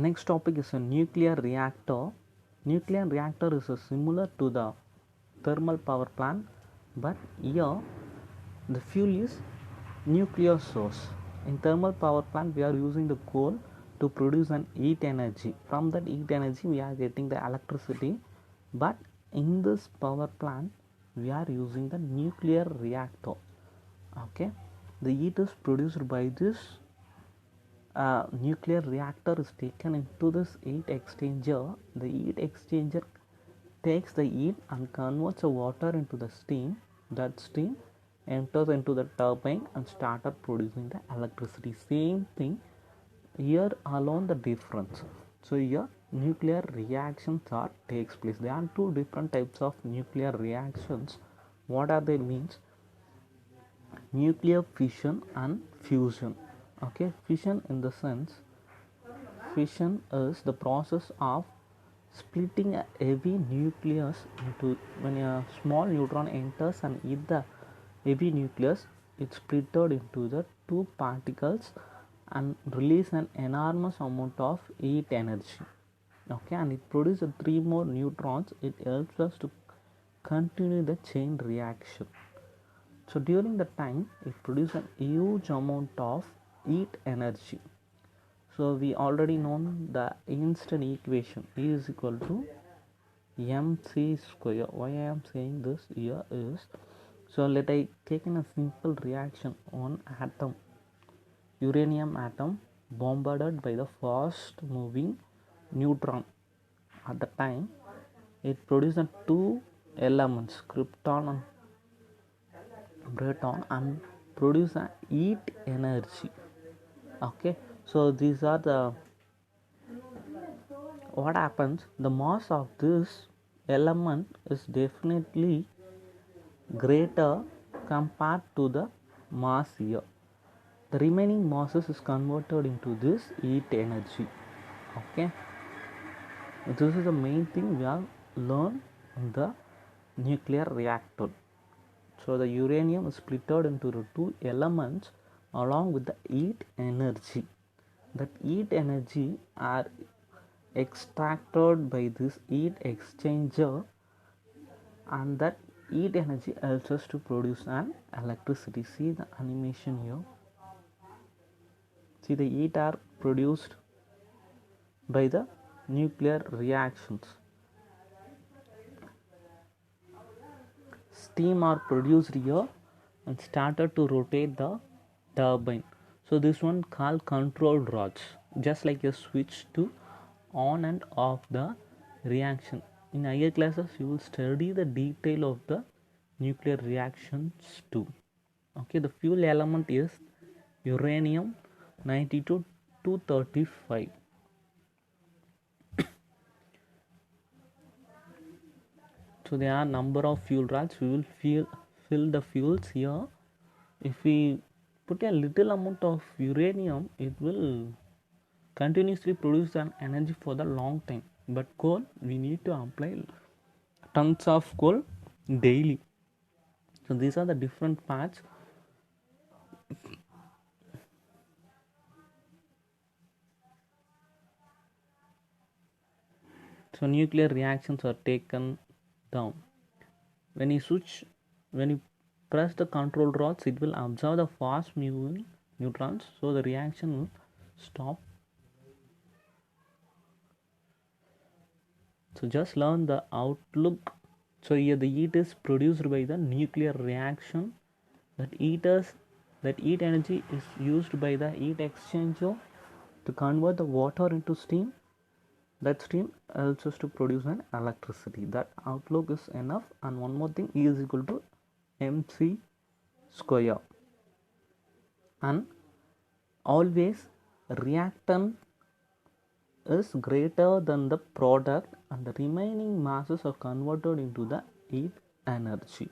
Next topic is a nuclear reactor. Nuclear reactor is similar to the thermal power plant, but here the fuel is nuclear source. In thermal power plant we are using the coal to produce an heat energy. From that heat energy we are getting the electricity, but in this power plant we are using the nuclear reactor. Okay, the heat is produced by this nuclear reactor is taken into this heat exchanger. The heat exchanger takes the heat and converts the water into the steam. That steam enters into the turbine and started producing the electricity. Same thing here, alone the difference. So here nuclear reactions are takes place. There are two different types of nuclear reactions. What are they means? Nuclear fission and fusion. Okay, fission in the sense, fission is the process of splitting a heavy nucleus into, when a small neutron enters and hit the heavy nucleus, it's splitted into the two particles and release an enormous amount of heat energy. Okay, and it produces three more neutrons. It helps us to continue the chain reaction. So during the time it produces a huge amount of heat energy. So we already know the Einstein equation, E is equal to mc square. Why I am saying this here is, so let I take in a simple reaction on atom, uranium atom bombarded by the fast moving neutron. At the time it produces two elements, krypton and proton, and produce a heat energy. Okay, so these are the, what happens, the mass of this element is definitely greater compared to the mass here. The remaining masses is converted into this heat energy. Okay, this is the main thing we have learned in the nuclear reactor. So the uranium is split into the two elements along with the heat energy. That heat energy are extracted by this heat exchanger, and that heat energy helps us to produce an electricity. See the animation here. See, the heat are produced by the nuclear reactions. Steam are produced here and started to rotate the turbine. So this one called control rods, just like a switch to on and off the reaction. In higher classes you will study the detail of the nuclear reactions too. Okay, the fuel element is uranium 92 235. So there are number of fuel rods. We will fill the fuels here. If we put a little amount of uranium, it will continuously produce an energy for the long time. But coal, we need to apply tons of coal daily. So these are the different parts. So nuclear reactions are taken down. When you press the control rods, it will absorb the fast moving neutrons, so the reaction will stop. So just learn the outlook. So here the heat is produced by the nuclear reaction. That heat energy is used by the heat exchanger to convert the water into steam. That steam helps us to produce an electricity. That outlook is enough. And one more thing, E is equal to mc square. And always reactant is greater than the product, and the remaining masses are converted into the heat energy.